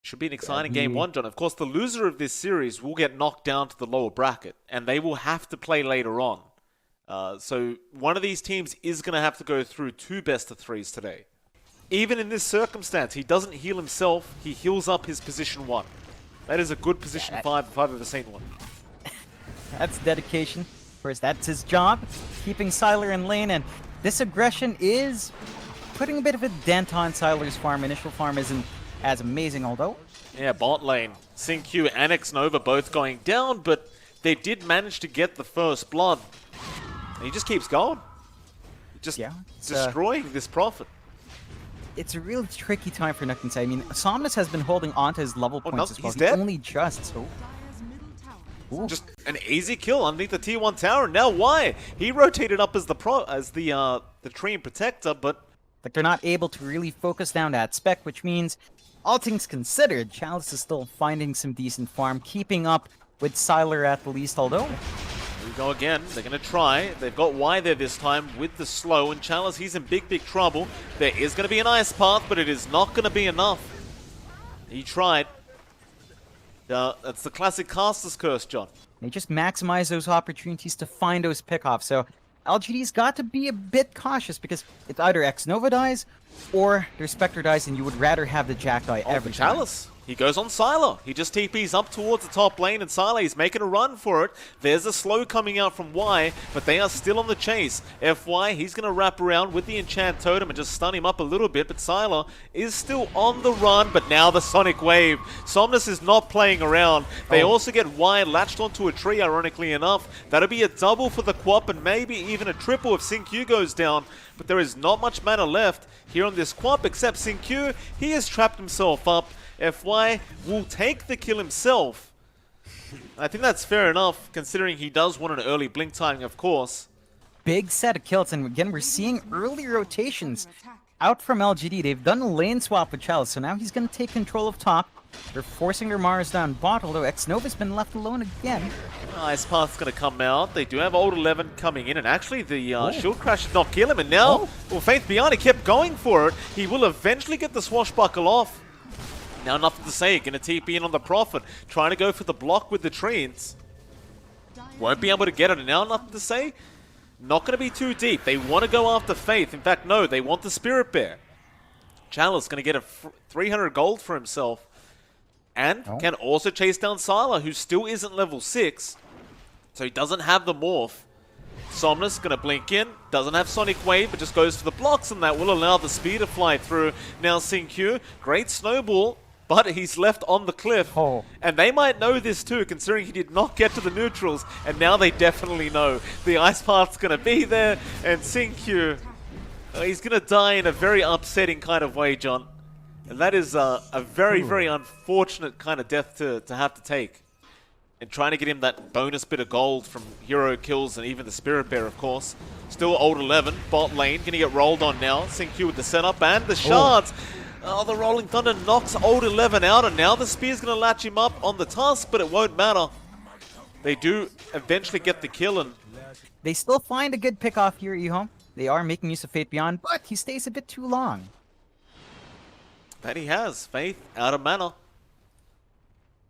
Should be an exciting game one, John. Of course, the loser of this series will get knocked down to the lower bracket, and they will have to play later on. So one of these teams is going to have to go through 2 best-of-3s today. Even in this circumstance, he doesn't heal himself. He heals up his position 1. That is a good position 5 if I've ever seen one. That's dedication. Of course, that's his job, keeping Sylar in lane, and this aggression is putting a bit of a dent on Sylar's farm. Initial farm isn't as amazing, although. Yeah, bot lane. SingQ and Xnova both going down, but they did manage to get the first blood. And he just keeps going. Just destroying this Prophet. It's a real tricky time for Nook. I mean, Somnus has been holding on to his level points as well. He's dead. Only just, so... Ooh. Just an easy kill underneath the tier 1 tower. Now why? He rotated up as the Treant Protector, but like they're not able to really focus down that spec, which means, all things considered, Chalice is still finding some decent farm, keeping up with Sylar at the least, although... Here we go again. They're going to try. They've got Y there this time with the slow, and Chalice, he's in big, big trouble. There is going to be an ice path, but it is not going to be enough. He tried. That's the classic caster's curse, John. They just maximize those opportunities to find those pickoffs, so LGD's got to be a bit cautious because it's either Xnova dies or their Spectre dies, and you would rather have the Jack die every time. Chalice. He goes on Sylar. He just TPs up towards the top lane, and Sylar is making a run for it. There's a slow coming out from Y, but they are still on the chase. FY, he's going to wrap around with the Enchant Totem and just stun him up a little bit, but Sylar is still on the run, but now the Sonic Wave. Somnus is not playing around. They also get Y latched onto a tree, ironically enough. That'll be a double for the Quap, and maybe even a triple if SingQ goes down, but there is not much mana left here on this Quap, except SingQ. He has trapped himself up. FY will take the kill himself. I think that's fair enough, considering he does want an early blink timing, of course. Big set of kills, and again, we're seeing early rotations out from LGD. They've done a lane swap with Chalice, so now he's going to take control of top. They're forcing their Mars down bot, although Xnova's been left alone again. Ice Path's going to come out. They do have Old 11 coming in, and actually the Shield Crash did not kill him, and now, well, Faith Beyond, he kept going for it. He will eventually get the Swashbuckle off. Now nothing to say, going to TP in on the Prophet, trying to go for the block with the Treants. Won't be able to get it, and now nothing to say. Not going to be too deep. They want to go after Faith. In fact, no, they want the Spirit Bear. Chalice going to get a 300 gold for himself. And can also chase down Sylar, who still isn't level 6. So he doesn't have the morph. Somnus going to blink in, doesn't have Sonic Wave, but just goes for the blocks, and that will allow the speed to fly through. Now SingQ, great snowball, but he's left on the cliff. And they might know this too, considering he did not get to the neutrals, and now they definitely know. The Ice Path's going to be there, and SingQ, he's going to die in a very upsetting kind of way, John. And that is a very, very unfortunate kind of death to have to take. And trying to get him that bonus bit of gold from hero kills and even the Spirit Bear, of course. Still Old 11, bot lane, going to get rolled on now. SingQ with the setup and the shards. Oh, the Rolling Thunder knocks Old 11 out, and now the Spear's going to latch him up on the tusk, but it won't matter. They do eventually get the kill, and they still find a good pick off here, EHOME. They are making use of Fate Beyond, but he stays a bit too long. That he has. Faith out of mana.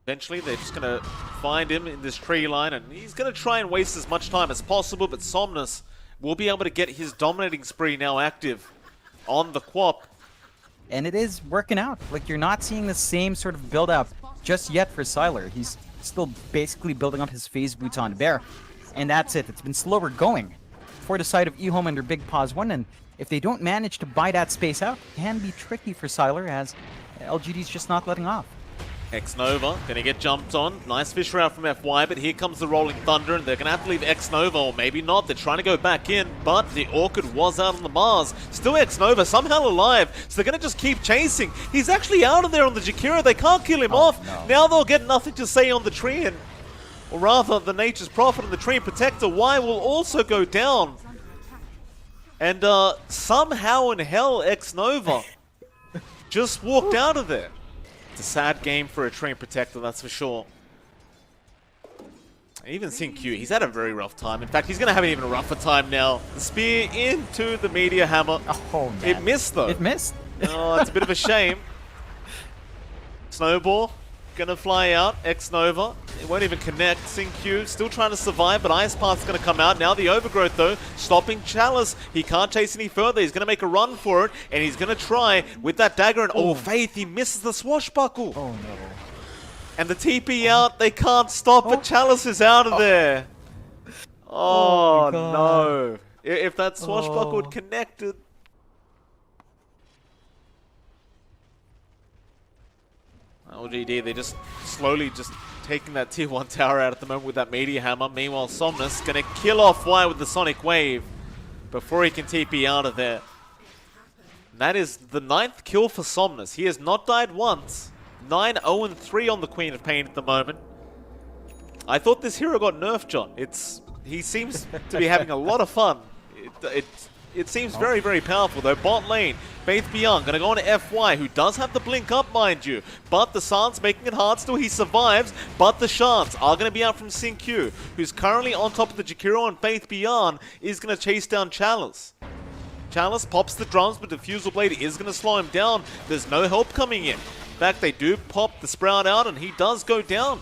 Eventually, they're just going to find him in this tree line, and he's going to try and waste as much time as possible, but Somnus will be able to get his dominating spree now active on the Quap. And it is working out. Like, you're not seeing the same sort of build-up just yet for Sylar. He's still basically building up his phase boots on Bear, and that's it. It's been slower going for the side of EHOME under Big Pause 1, and if they don't manage to buy that space out, it can be tricky for Sylar, as LGD's just not letting off. Xnova gonna get jumped on. Nice fish route from FY, but here comes the Rolling Thunder, and they're gonna have to leave Xnova, or maybe not. They're trying to go back in, but the Orchid was out on the Mars. Still Xnova, somehow alive, so they're gonna just keep chasing. He's actually out of there on the Jakira. They can't kill him off. No. Now they'll get nothing to say on the Treant, or rather, the Nature's Prophet and the Treant Protector. Y will also go down. And somehow in hell, Xnova just walked out of there. It's a sad game for a Treant Protector, that's for sure. Even SingQ, he's had a very rough time. In fact, he's going to have an even rougher time now. The spear into the Meteor Hammer. Oh, man. It missed, though. It missed? Oh, it's a bit of a shame. Snowball gonna fly out. X-Nova, it won't even connect. Sin-Q still trying to survive, but Ice Path's gonna come out. Now the Overgrowth though, stopping Chalice. He can't chase any further. He's gonna make a run for it, and he's gonna try with that dagger. And oh, Faith, he misses the swashbuckle. Oh no. And the TP out, they can't stop it. Chalice is out of there. Oh, no. If that swashbuckle had connected. LGD, they're just slowly just taking that tier 1 tower out at the moment with that Meteor Hammer. Meanwhile, Somnus gonna kill off Fly with the Sonic Wave before he can TP out of there. And that is the 9th kill for Somnus. He has not died once. 9-0-3 on the Queen of Pain at the moment. I thought this hero got nerfed, John. He seems to be having a lot of fun. It seems very, very powerful, though. Bot lane, Faith Beyond going to go on to FY, who does have the blink up, mind you. But the San's making it hard still. He survives, but the Shants are going to be out from Sin-Q, who's currently on top of the Jakiro, and Faith Beyond is going to chase down Chalice. Chalice pops the drums, but Diffusal Blade is going to slow him down. There's no help coming in. In fact, they do pop the Sprout out, and he does go down.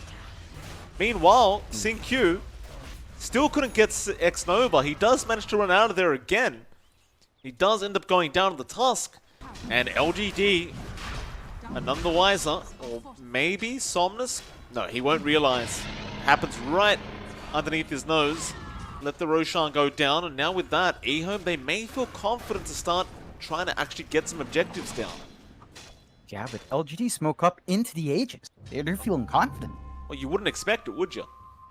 Meanwhile, Sin-Q still couldn't get X-Nova. He does manage to run out of there again. He does end up going down to the Tusk. And LGD are none the wiser. Or maybe Somnus? No, he won't realize. Happens right underneath his nose. Let the Roshan go down. And now with that, EHOME, they may feel confident to start trying to actually get some objectives down. Yeah, but LGD smoke up into the Aegis. They're feeling confident. Well, you wouldn't expect it, would you?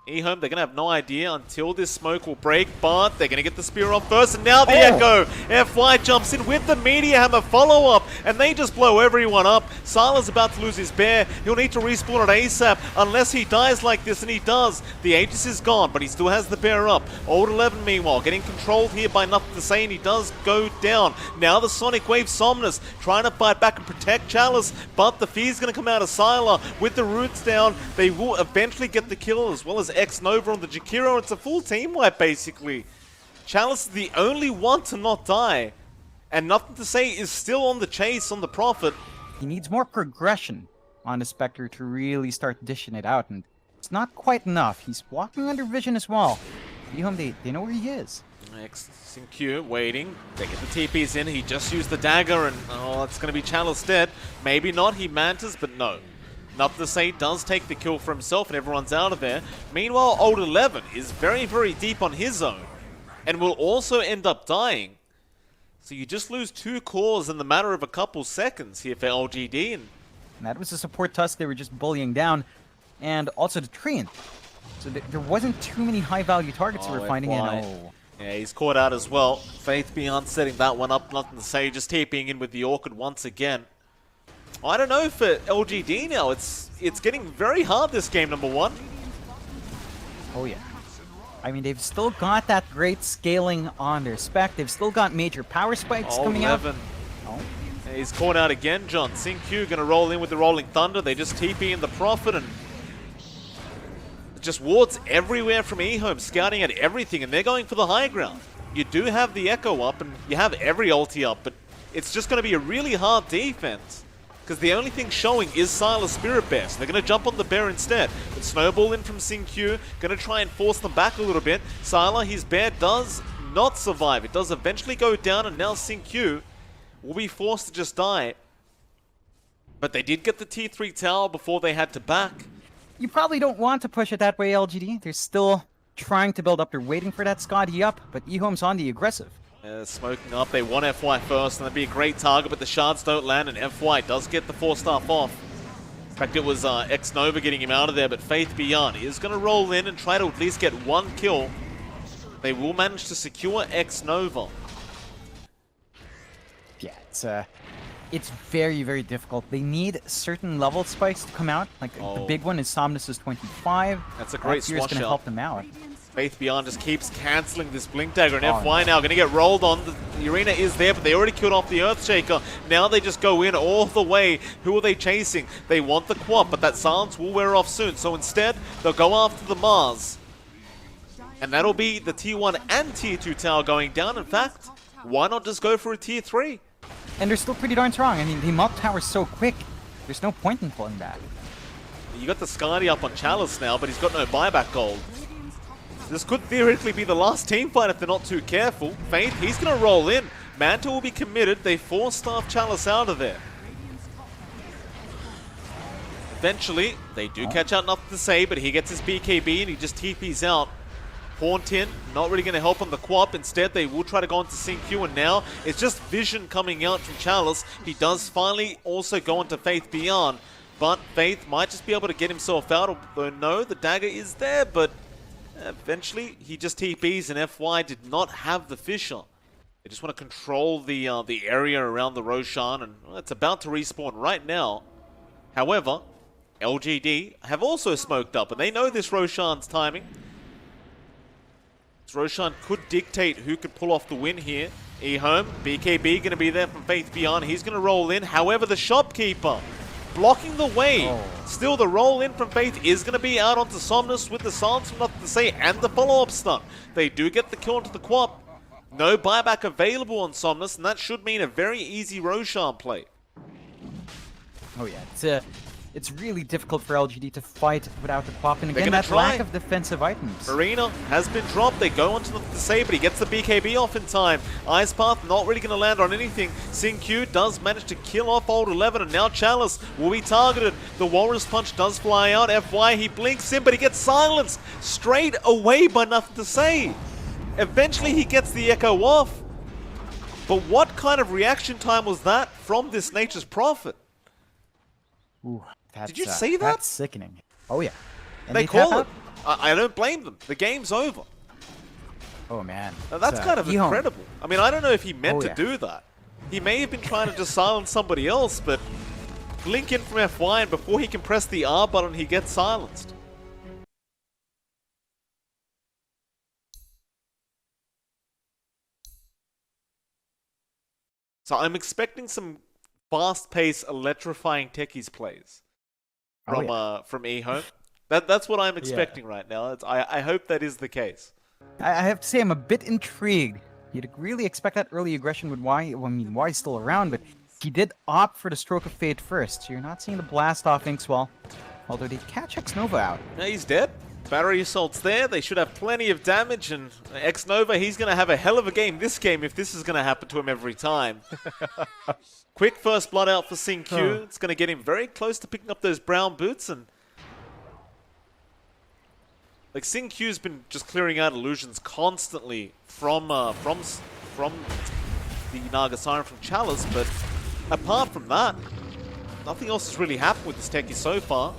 EHOME, they're going to have no idea until this smoke will break, but they're going to get the spear off first, and now the Echo. FY jumps in with the Meteor Hammer follow-up, and they just blow everyone up. Sylar's about to lose his bear. He'll need to respawn it ASAP, unless he dies like this, and he does. The Aegis is gone, but he still has the bear up. Old 11, meanwhile, getting controlled here by Nothing to Say, and he does go down. Now the Sonic Wave Somnus, trying to fight back and protect Chalice, but the fear's going to come out of Sylar. With the roots down, they will eventually get the kill, as well as X-Nova on the Jakiro. It's a full team wipe, basically. Chalice is the only one to not die. And Nothing to Say is still on the chase on the Prophet. He needs more progression on the Spectre to really start dishing it out, and it's not quite enough. He's walking under vision as well. EHOME, they know where he is. Sin-Q waiting. They get the TPs in. He just used the dagger, and oh, it's going to be Chalice dead. Maybe not. He mantas, but no. Nothing to Say does take the kill for himself, and everyone's out of there. Meanwhile, Old 11 is very, very deep on his own, and will also end up dying. So you just lose 2 cores in the matter of a couple seconds here for LGD. And that was the support Tusk they were just bullying down, and also the Treant. So there wasn't too many high-value targets they were finding in. Oh. Yeah, he's caught out as well. Faith Beyond setting that one up. Nothing to Say, just TPing in with the Orchid once again. I don't know for LGD now. It's getting very hard this game, number 1. Oh yeah. I mean, they've still got that great scaling on their spec. They've still got major power spikes coming out. Oh. He's caught out again, John. Sin-Q gonna roll in with the Rolling Thunder. They just TP in the Prophet, and just wards everywhere from EHOME, scouting at everything, and they're going for the high ground. You do have the Echo up, and you have every ulti up, but it's just going to be a really hard defense, because the only thing showing is Sylar's Spirit Bear, so they're going to jump on the Bear instead. But Snowball in from Sin-Q, going to try and force them back a little bit. Sylar, his Bear does not survive. It does eventually go down, and now Sin-Q will be forced to just die. But they did get the tier 3 tower before they had to back. You probably don't want to push it that way, LGD. They're still trying to build up. They're waiting for that Scotty up, but EHOME's on the aggressive. Smoking up. They want FY first, and that'd be a great target, but the shards don't land, and FY does get the 4-staff off. In fact, it was X-Nova getting him out of there, but Faith Beyond is going to roll in and try to at least get 1 kill. They will manage to secure X-Nova. Yeah, it's very, very difficult. They need certain level spikes to come out. Like the big one is Somnus' 25. That's a great swash. That's going to help them out. Faith Beyond just keeps cancelling this Blink Dagger, and FY now going to get rolled on. The arena is there, but they already killed off the Earthshaker. Now they just go in all the way. Who are they chasing? They want the Quap, but that silence will wear off soon. So instead, they'll go after the Mars. And that'll be the tier 1 and tier 2 tower going down. In fact, why not just go for a tier 3? And they're still pretty darn strong. I mean, they mock tower so quick. There's no point in pulling back. You got the Skadi up on Chalice now, but he's got no buyback gold. This could theoretically be the last team fight if they're not too careful. Faith, he's going to roll in. Manta will be committed. They force-staff Chalice out of there. Eventually, they do catch out, nothing to say, but he gets his BKB and he just TPs out. Hauntin, not really going to help on the Quap. Instead, they will try to go into SyncQ, and now it's just Vision coming out from Chalice. He does finally also go into Faith Beyond, but Faith might just be able to get himself out, although no, the dagger is there, but eventually he just TPs, and FY did not have the Fisher. They just want to control the area around the Roshan, and it's about to respawn right now. However, LGD have also smoked up, and they know this Roshan's timing. This Roshan could dictate who could pull off the win here. EHOME, BKB going to be there from Faith Beyond. He's going to roll in. However, the Shopkeeper blocking the way. Still, the roll in from Faith is going to be out onto Somnus with the silence from nothing to say and the follow-up stun. They do get the kill onto the Quap. No buyback available on Somnus, and that should mean a very easy Roshan play. Oh yeah, it's really difficult for LGD to fight without the Quap, and They're again, gonna that try. lack of defensive items. Arena has been dropped. They go onto the save, but he gets the BKB off in time. Ice Path not really going to land on anything. SyncQ does manage to kill off Old 11, and now Chalice will be targeted. The Walrus Punch does fly out. FY, he blinks in, but he gets silenced straight away by nothing to say. Eventually, he gets the Echo off. But what kind of reaction time was that from this Nature's Prophet? Ooh, Did you see that? That's sickening. Oh yeah. And They tap call it. out? I don't blame them. The game's over. Oh man. Now, that's kind of EHOME. incredible. I mean, I don't know if he meant Oh, to do that. He may have been trying to just silence somebody else, but blink in from FY, and before he can press the R button, he gets silenced. So I'm expecting some fast-paced, electrifying techies plays from EHOME. That's what I'm expecting right now. I hope that is the case. I have to say, I'm a bit intrigued. You'd really expect that early aggression with Y. Well, I mean, Y's still around, but he did opt for the Stroke of Fate first. So you're not seeing the blast off Inkswell. Although they catch X-Nova out. Yeah, he's dead. Battery assault's there. They should have plenty of damage, and X-Nova, he's going to have a hell of a game this game if this is going to happen to him every time. Quick first blood out for SyncQ. It's going to get him very close to picking up those brown boots, and like SyncQ's been just clearing out illusions constantly from the Naga Siren from Chalice, but apart from that, nothing else has really happened with this techie so far.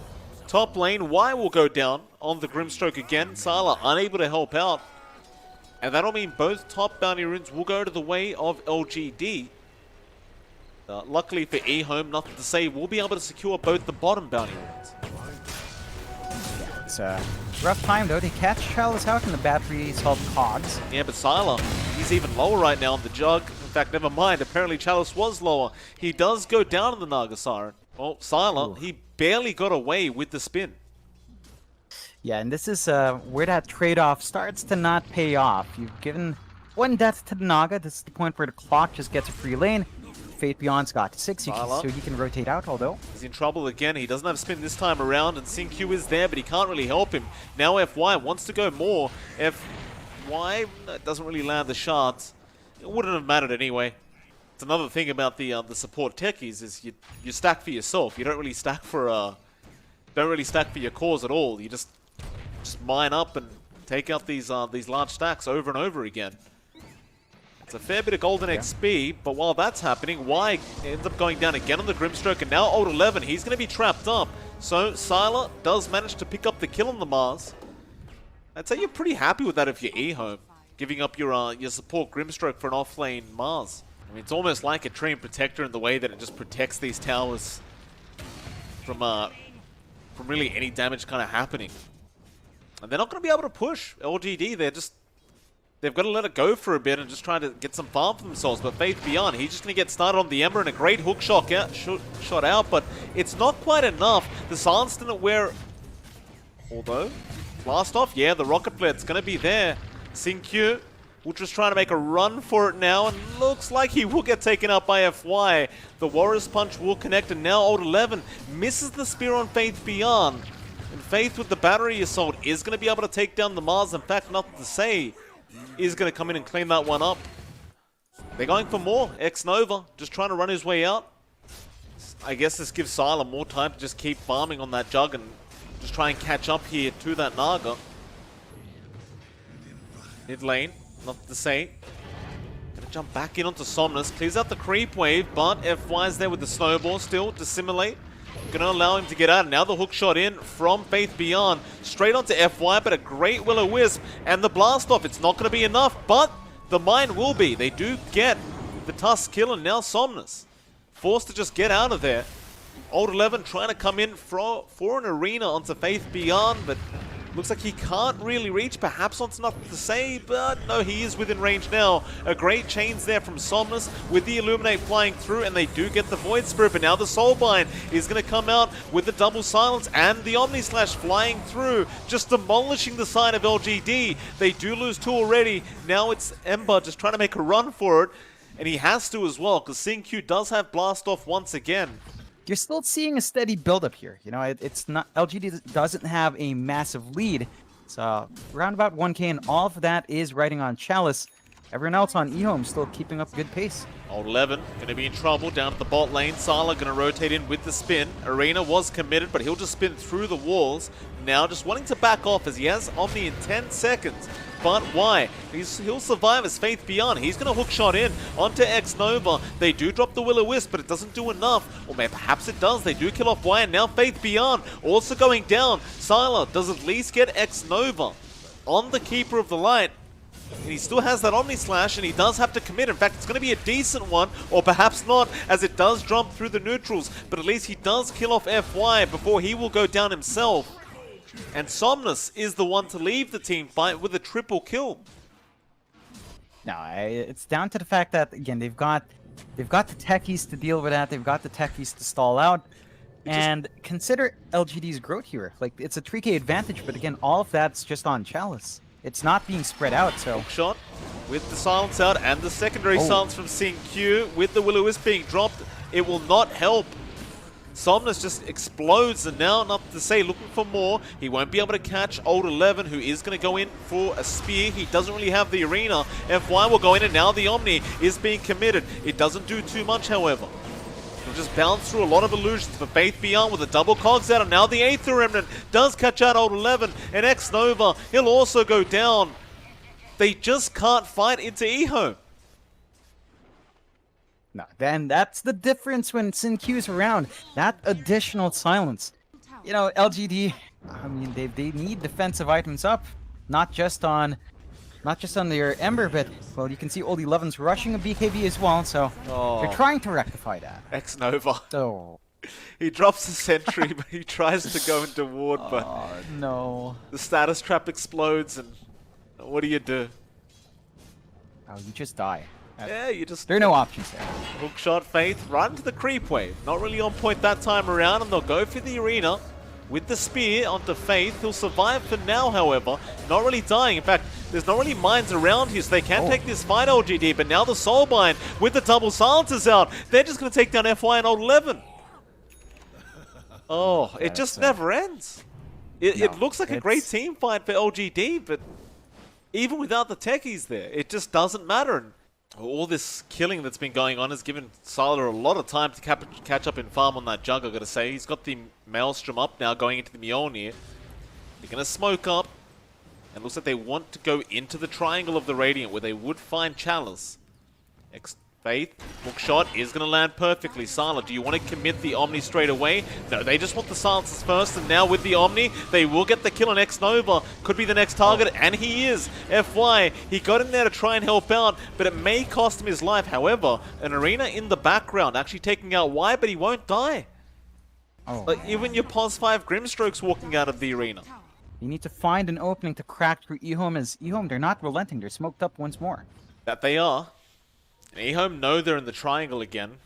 Top lane, Y will go down on the Grimstroke again. Sala unable to help out. And that'll mean both top bounty runes will go to the way of LGD. Luckily for EHOME, nothing to say, we'll be able to secure both the bottom bounty runes. It's a rough time though. They catch Chalice out in the battery assault cogs. Yeah, but Sala, he's even lower right now on the jug. In fact, never mind. Apparently Chalice was lower. He does go down in the Naga Siren. Well, Sala, he barely got away with the spin. Yeah, and this is where that trade-off starts to not pay off. You've given one death to the Naga. This is the point where the clock just gets a free lane. Fate Beyond's got 6, so he can rotate out, although he's in trouble again. He doesn't have spin this time around, and SyncQ is there, but he can't really help him. Now FY wants to go more. FY doesn't really land the shards. It wouldn't have mattered anyway. It's another thing about the support techies is you stack for yourself. You don't really stack for your cause at all. You just mine up and take out these large stacks over and over again. It's a fair bit of golden XP, but while that's happening, Y ends up going down again on the Grimstroke, and now Old 11, he's going to be trapped up. So Sylar does manage to pick up the kill on the Mars. I'd say you're pretty happy with that if you're EHOME, giving up your support Grimstroke for an offlane Mars. I mean, it's almost like a Treant Protector in the way that it just protects these towers from really any damage kind of happening. And they're not going to be able to push LGD. They've got to let it go for a bit and just try to get some farm for themselves. But Faith Beyond, he's just going to get started on the Ember, and a great hook shot out, but it's not quite enough. The silence didn't wear... Although, blast off, yeah, the rocket blade's going to be there. SyncQ Ultra's trying to make a run for it now, and looks like he will get taken out by FY. The Warrior's Punch will connect, and now Old 11 misses the spear on Faith Beyond. And Faith with the battery assault is going to be able to take down the Mars. In fact, nothing to say, is going to come in and clean that one up. They're going for more. X-Nova just trying to run his way out. I guess this gives Sylar more time to just keep farming on that Jug and just try and catch up here to that Naga. Mid lane, nothing to say. Gonna jump back in onto Somnus, clears out the creep wave, but FY's there with the snowball still to simulate. Gonna allow him to get out. Now the hook shot in from Faith Beyond, straight onto FY, but a great Will-O-Wisp and the blast off. It's not gonna be enough, but the mine will be. They do get the Tusk kill, and now Somnus forced to just get out of there. Old 11 trying to come in for an arena onto Faith Beyond, but looks like he can't really reach. Perhaps onto nothing to say, but no, he is within range now. A great chains there from Somnus with the Illuminate flying through, and they do get the Void Spirit, but now the Soulbind is going to come out with the double silence and the Omni Slash flying through, just demolishing the side of LGD. They do lose 2 already. Now it's Ember just trying to make a run for it, and he has to as well, because CNQ does have Blast Off once again. You're still seeing a steady build-up here. You know, it's not, LGD doesn't have a massive lead. It's around about 1K, and all of that is riding on Chalice. Everyone else on EHOME still keeping up good pace. Old 11 going to be in trouble down at the bot lane. Sylar going to rotate in with the spin. Arena was committed, but he'll just spin through the walls. Now just wanting to back off as he has Omni in 10 seconds. But why? He'll survive as Faith Beyond. He's going to hook shot in onto X-Nova. They do drop the Will-O-Wisp, but it doesn't do enough. Or maybe perhaps it does. They do kill off Y, and now Faith Beyond also going down. Sylar does at least get X-Nova on the Keeper of the Light. And he still has that Omni Slash, and he does have to commit. In fact, it's going to be a decent one, or perhaps not, as it does jump through the neutrals. But at least he does kill off FY before he will go down himself. And Somnus is the one to leave the team fight with a triple kill. No, it's down to the fact that, again, they've got the techies to deal with that. They've got the techies to stall out. And consider LGD's growth here. Like, it's a 3K advantage, but again, all of that's just on Chalice. It's not being spread out, so... Hook shot with the silence out and the secondary silence from CNQ with the Will-O-Wisp being dropped. It will not help. Somnus just explodes, and now nothing to say, looking for more. He won't be able to catch Old 11, who is going to go in for a spear. He doesn't really have the arena. FY will go in, and now the Omni is being committed. It doesn't do too much, however. He'll just bounce through a lot of illusions for Faith Beyond with the double cogs out, and now the Aether Remnant does catch out Old 11, and X-Nova, he'll also go down. They just can't fight into EHOME. No, then that's the difference when CNQ's around. That additional silence. You know, LGD, I mean, they need defensive items up, not just on their Ember, but, well, you can see Old 11's rushing a BKB as well, so they're trying to rectify that. X-Nova. So... He drops a sentry, but he tries to go into ward, but no. The status trap explodes, and what do you do? Oh, you just die. Yeah, you just... There are no options there. Hook shot, Faith, right into the creep wave. Not really on point that time around, and they'll go for the arena with the spear onto Faith. He'll survive for now, however. Not really dying. In fact, there's not really mines around here, so they can take this fight, LGD. But now the Soulbind with the double silencers out. They're just going to take down FY and Old 11. Oh, it just never ends. It looks like a great team fight for LGD, but even without the techies there, it just doesn't matter. And all this killing that's been going on has given Sylar a lot of time to catch up in farm on that Jug, I've got to say. He's got the Maelstrom up now, going into the Mjolnir. They're going to smoke up, and looks like they want to go into the Triangle of the Radiant, where they would find Chalice. Faith, hook shot is going to land perfectly. Sylar, do you want to commit the Omni straight away? No, they just want the silences first, and now with the Omni, they will get the kill on X-Nova. Could be the next target, and he is. FY, he got in there to try and help out, but it may cost him his life. However, an arena in the background actually taking out Y, but he won't die. Like, even your POS 5 Grimstroke's walking out of the arena. You need to find an opening to crack through EHOME, as EHOME, they're not relenting. They're smoked up once more. That they are. And EHOME know they're in the triangle again,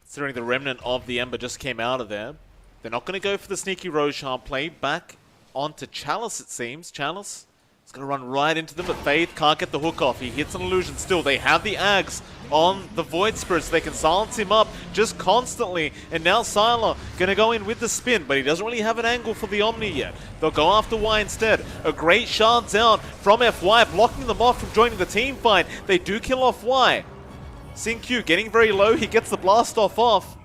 considering the remnant of the Ember just came out of there. They're not going to go for the sneaky Roshan play. Back onto Chalice, it seems. Chalice It's going to run right into them, but Faith can't get the hook off. He hits an illusion still. They have the Ags on the Void Spirit, so they can silence him up just constantly. And now Sylar going to go in with the spin, but he doesn't really have an angle for the Omni yet. They'll go after Y instead. A great shard down from FY, blocking them off from joining the team fight. They do kill off Y. Sin-Q getting very low. He gets the blast off,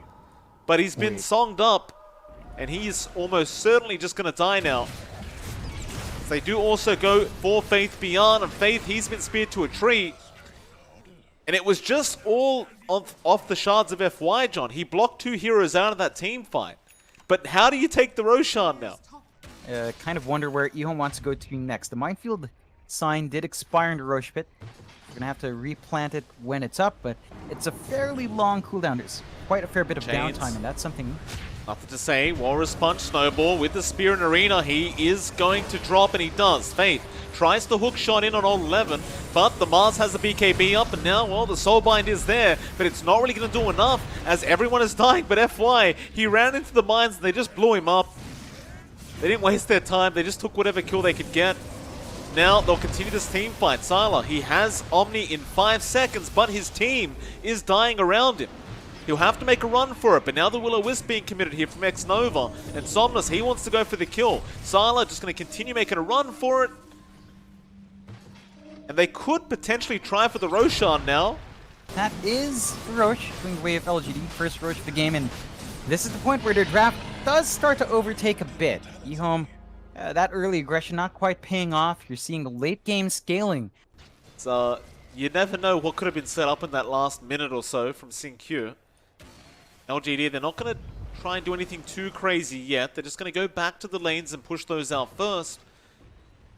but he's been songed up, and he's almost certainly just going to die now. They do also go for Faith Beyond, and Faith, he's been speared to a tree. And it was just all off the shards of FY, John. He blocked 2 heroes out of that team fight. But how do you take the Roshan now? Kind of wonder where EHOME wants to go to next. The Minefield sign did expire in the Roche Pit. We're going to have to replant it when it's up, but it's a fairly long cooldown. There's quite a fair bit of downtime, and that's something... Nothing to say. Walrus Punch, Snowball with the Spear in Arena. He is going to drop, and he does. Faith tries to hook shot in on all 11, but the Mars has the BKB up, and now, well, the Soulbind is there, but it's not really going to do enough as everyone is dying. But FY, he ran into the mines, and they just blew him up. They didn't waste their time. They just took whatever kill they could get. Now they'll continue this team fight. Sylar, he has Omni in 5 seconds, but his team is dying around him. He'll have to make a run for it, but now the Will-O-Wisp being committed here from X-Nova. And Somnus, he wants to go for the kill. Sylar just going to continue making a run for it. And they could potentially try for the Roshan now. That is Roche, going the way of LGD, first Roche of the game, and this is the point where their draft does start to overtake a bit. EHOME, that early aggression not quite paying off. You're seeing the late game scaling. So you never know what could have been set up in that last minute or so from Sin-Q. LGD, they're not going to try and do anything too crazy yet. They're just going to go back to the lanes and push those out first.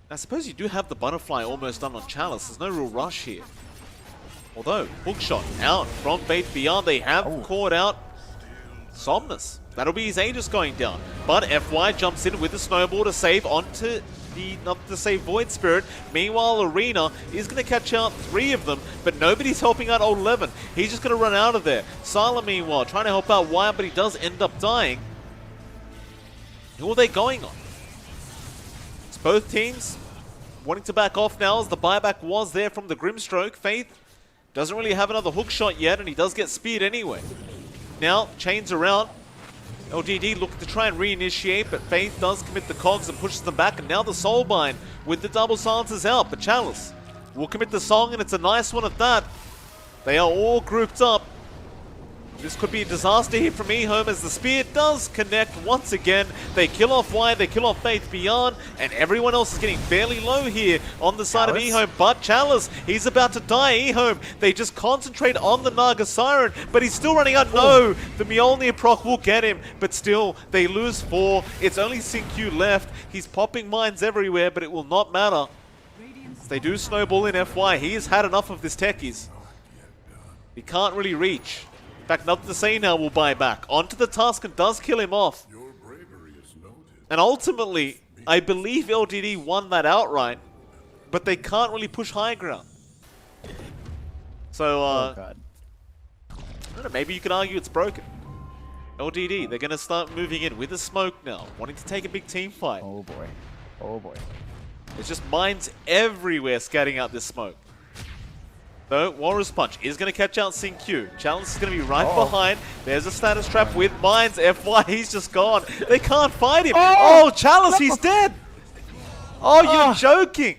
I suppose you do have the Butterfly almost done on Chalice. There's no real rush here. Although, hookshot out from Faith Beyond. They have caught out Somnus. That'll be his Aegis going down. But FY jumps in with the Snowball to save onto not to save Void Spirit. Meanwhile, Arena is going to catch out 3 of them, but nobody's helping out Old 11. He's just going to run out of there. Sylar, meanwhile, trying to help out Wyatt, but he does end up dying. Who are they going on? It's both teams wanting to back off now, as the buyback was there from the Grimstroke. Faith doesn't really have another hook shot yet, and he does get speared anyway. Now, chains around. LGD looking to try and reinitiate, but Faith does commit the cogs and pushes them back, and now the Soulbind with the double silencers out, but Chalice will commit the song, and it's a nice one at that. They are all grouped up. This could be a disaster here from EHOME as the spear does connect once again. They kill off Y, they kill off Faith Beyond, and everyone else is getting fairly low here on the side of EHOME. But Chalice, he's about to die. EHOME, they just concentrate on the Naga Siren, but he's still running out. No, the Mjolnir proc will get him, but still, they lose 4. It's only Sin-Q left. He's popping mines everywhere, but it will not matter. They do snowball in FY. He has had enough of this Techies. He can't really reach. In fact, nothing to say now will buy back. Onto the task and does kill him off. And ultimately, I believe LGD won that outright, but they can't really push high ground. So, I don't know, maybe you could argue it's broken. LGD, they're going to start moving in with the smoke now, wanting to take a big team fight. Oh boy. Oh boy. There's just mines everywhere scouting out this smoke. Though, Walrus Punch is going to catch out Sin-Q. Chalice is going to be right behind. There's a status trap with mines. FY, he's just gone. They can't fight him. Oh, Chalice, he's dead. Oh, you're joking.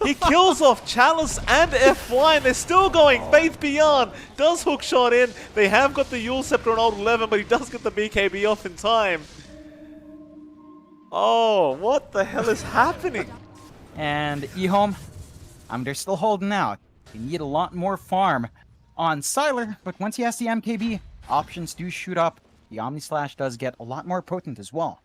He kills off Chalice and FY, and they're still going. Faith Beyond does hook shot in. They have got the Yule Scepter on Old 11, but he does get the BKB off in time. Oh, what the hell is happening? And EHOME, they're still holding out. They need a lot more farm on Sylar, but once he has the MKB, options do shoot up. The Omni Slash does get a lot more potent as well.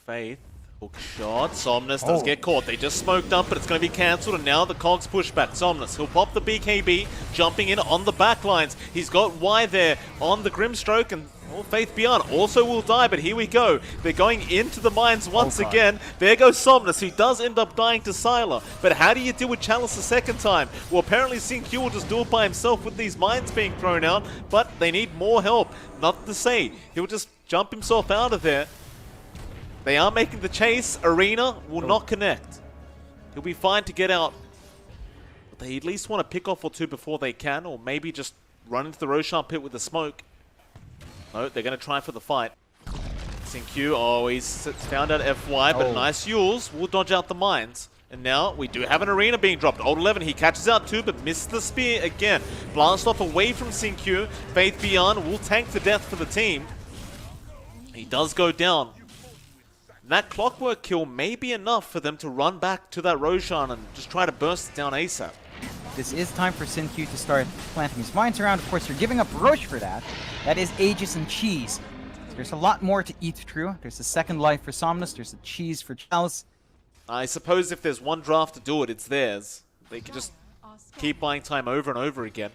Faith, hook shot. Somnus does get caught. They just smoked up, but it's going to be cancelled, and now the cogs push back. Somnus, he'll pop the BKB, jumping in on the backlines. He's got Y there on the Grimstroke, and Faith Beyond also will die, but here we go. They're going into the mines once again. There goes Somnus, who does end up dying to Sylar. But how do you deal with Chalice the second time? Well, apparently Sin-Q will just do it by himself with these mines being thrown out, but they need more help. Nothing to say. He'll just jump himself out of there. They are making the chase. Arena will not connect. He'll be fine to get out. But they at least want to pick off or two before they can, or maybe just run into the Roshan pit with the smoke. No, they're going to try for the fight. Q, oh, he's found out FY, but nice Yules will dodge out the mines. And now we do have an arena being dropped. Old 11, he catches out too, but missed the spear again. Blast off away from Q. Faith Beyond will tank to death for the team. He does go down. And that clockwork kill may be enough for them to run back to that Roshan and just try to burst it down ASAP. This is time for Q to start planting his mines around. Of course, you're giving up Roche for that. That is Aegis and Cheese. There's a lot more to eat through. There's a second life for Somnus. There's a cheese for Chalice. I suppose if there's one draft to do it, it's theirs. They can just keep buying time over and over again.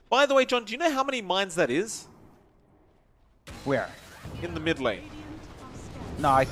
By the way, John, do you know how many mines that is? Where? In the mid lane. No, I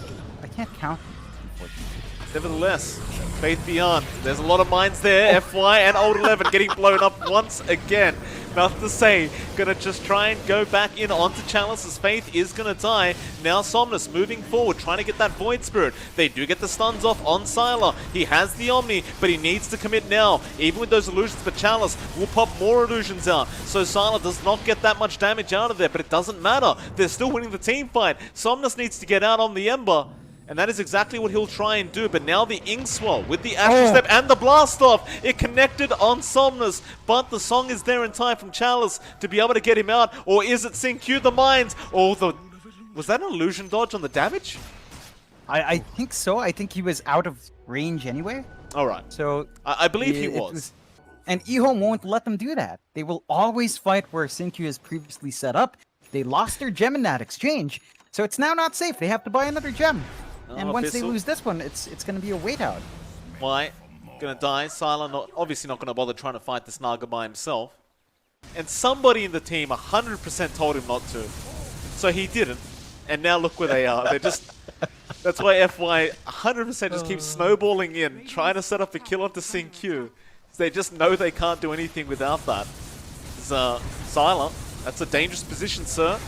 can't count, unfortunately. Nevertheless, Faith Beyond. There's a lot of mines there. FY and Old 11 getting blown up once again. Nothing to say. Gonna just try and go back in onto Chalice as Faith is gonna die. Now Somnus moving forward, trying to get that Void Spirit. They do get the stuns off on Sylar. He has the Omni, but he needs to commit now. Even with those illusions, but Chalice will pop more illusions out. So Sylar does not get that much damage out of there, but it doesn't matter. They're still winning the team fight. Somnus needs to get out on the Ember. And that is exactly what he'll try and do. But now the Inkswell with the Action Step and the Blast Off. It connected on Somnus. But the song is there in time from Chalice to be able to get him out. Or is it Q the Mines? Or the... Was that an illusion dodge on the damage? I think so. I think he was out of range anyway. Alright. So I believe he was. And EHOME won't let them do that. They will always fight where Q has previously set up. They lost their gem in that exchange. So it's now not safe. They have to buy another gem. And once they lose this one, it's going to be a wait out. Why? Gonna die. Sylar obviously not going to bother trying to fight this Naga by himself. And somebody in the team 100% told him not to. So he didn't. And now look where they are. They're just... That's why FY 100% just keeps snowballing in, trying to set up a kill onto Q. They just know they can't do anything without that. Sylar, that's a dangerous position, sir.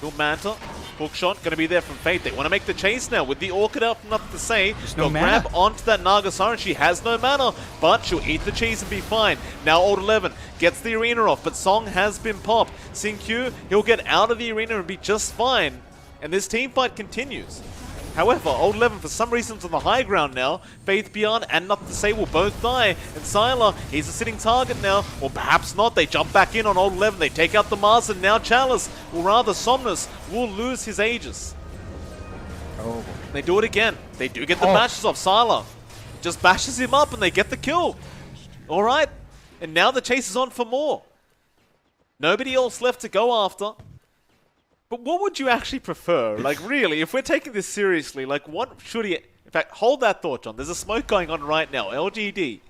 Bill Manta, hookshot, going to be there from Fate. They want to make the chase now with the Orchid out, nothing to say. They'll grab onto that Naga Siren. She has no mana, but she'll eat the cheese and be fine. Now Old 11 gets the arena off, but Song has been popped. Q, he'll get out of the arena and be just fine. And this team fight continues. However, Old 11 for some reason's on the high ground now. Faith Beyond and Nothing to Say will both die. And Sylar, he's a sitting target now. Or perhaps not. They jump back in on Old 11. They take out the Mars and now Chalice, or rather Somnus, will lose his Aegis. Oh. They do it again. They do get the bashes off. Sylar just bashes him up and they get the kill. Alright. And now the chase is on for more. Nobody else left to go after. But what would you actually prefer? Like, really, if we're taking this seriously, like, what should he... In fact, hold that thought, John. There's a smoke going on right now. LGD.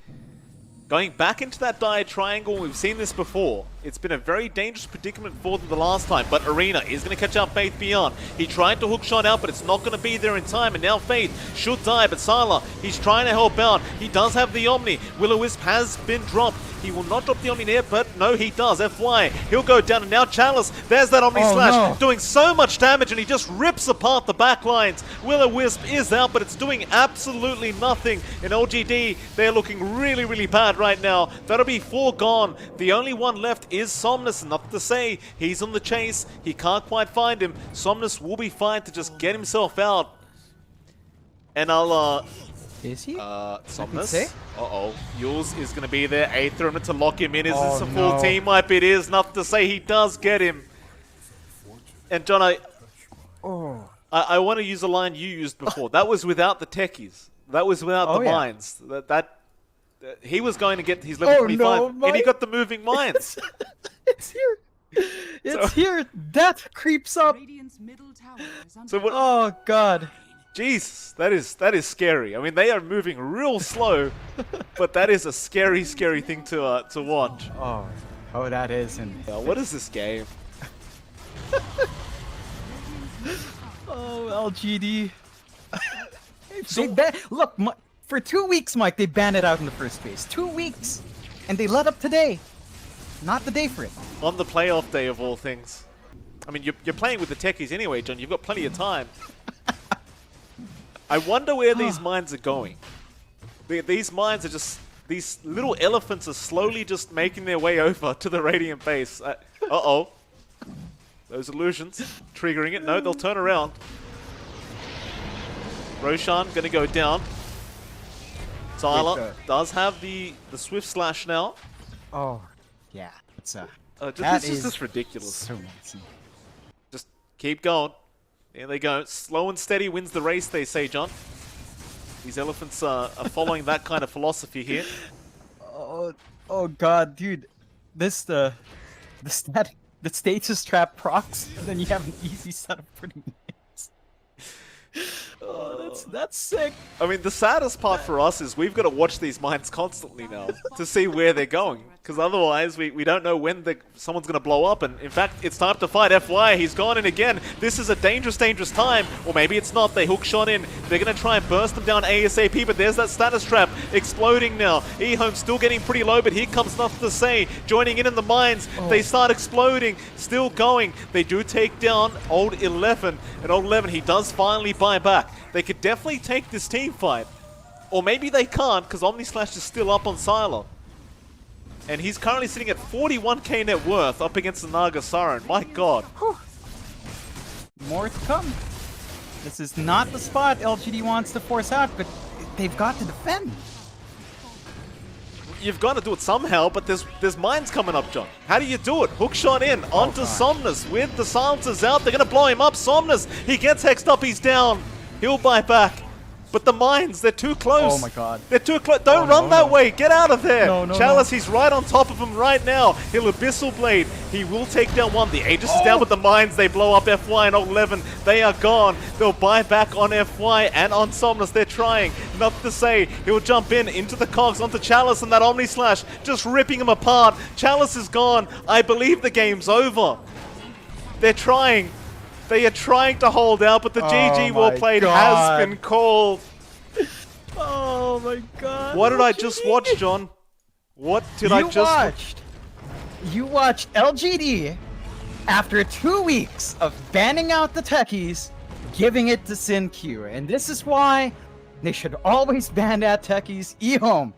Going back into that dire triangle. We've seen this before. It's been a very dangerous predicament for them the last time. But Arena is going to catch out Faith Beyond. He tried to hookshot out, but it's not going to be there in time. And now Faith should die. But Sylar, he's trying to help out. He does have the Omni. Will-O-Wisp has been dropped. He will not drop the Omni there, but no, he does. FY, he'll go down, and now Chalice, there's that Omni Slash, doing so much damage, and he just rips apart the back lines. Will-O-Wisp is out, but it's doing absolutely nothing. In LGD, they're looking really, really bad right now. That'll be 4 gone. The only one left is Somnus, and nothing to say. He's on the chase. He can't quite find him. Somnus will be fine to just get himself out. And I'll, Is he? Somnus. Uh-oh. Yules is going to be there. Aether to lock him in. Is this a full team wipe? It is. Nothing to say. He does get him. And John, I want to use a line you used before. That was without the techies. That was without the mines. He was going to get his level 25, and he got the moving mines. It's here. It's here. Death creeps up. So what, oh, God. Jesus, that is scary. I mean, they are moving real slow, but that is a scary, scary thing to watch. Oh, that is. And what is this game? oh, LGD. Look, for 2 weeks, Mike, they banned it out in the first phase. 2 weeks, and they let up today. Not the day for it. On the playoff day of all things. I mean, you're playing with the techies anyway, John. You've got plenty of time. I wonder where these mines are going. These mines are just, these little elephants are slowly just making their way over to the Radiant base. Uh-oh. Those illusions triggering it. No, they'll turn around. Roshan gonna go down. Tyler does have the Swift Slash now. Oh, yeah. It's This is just ridiculous. So messy. Just keep going. There they go. Slow and steady wins the race, they say, John. These elephants are following that kind of philosophy here. Oh god, dude. This the status trap procs, and then you have an easy set of pretty names. Oh, that's sick. I mean, the saddest part for us is we've got to watch these mines constantly now to see where they're going. Because otherwise, we don't know when someone's going to blow up. And in fact, it's time to fight FY. He's gone in again. This is a dangerous, dangerous time. Or maybe it's not. They hook shot in. They're going to try and burst them down ASAP. But there's that status trap exploding now. EHOME still getting pretty low. But here comes Nothing to Say. Joining in the mines. Oh. They start exploding. Still going. They do take down Old 11. And Old 11, he does finally buy back. They could definitely take this team fight. Or maybe they can't because Omnislash is still up on Sylar. And he's currently sitting at 41k net worth up against the Naga Siren. My god. Whew. More to come. This is not the spot LGD wants to force out, but they've got to defend. You've got to do it somehow, but there's mines coming up, John. How do you do it? Hook shot in onto Somnus with the silencers out. They're going to blow him up. Somnus, he gets hexed up. He's down. He'll buy back. But the mines, they're too close. Oh my god. They're too close. Don't run that way. Get out of there. No, Chalice, he's right on top of him right now. He'll Abyssal Blade. He will take down one. The Aegis is down with the mines. They blow up FY and Old 11. They are gone. They'll buy back on FY and on Somnus. They're trying. Nothing to Say. He'll jump into the cogs onto Chalice and that Omni Slash just ripping him apart. Chalice is gone. I believe the game's over. They're trying. They are trying to hold out, but the GG War played has been called. Oh my god. What did I just watch, John? What did I just watch? You watched LGD, after 2 weeks of banning out the techies, giving it to SinQ. And this is why they should always ban out techies. EHOME,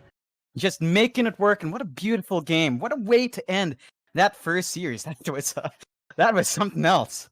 just making it work. And what a beautiful game. What a way to end that first series. That was something else.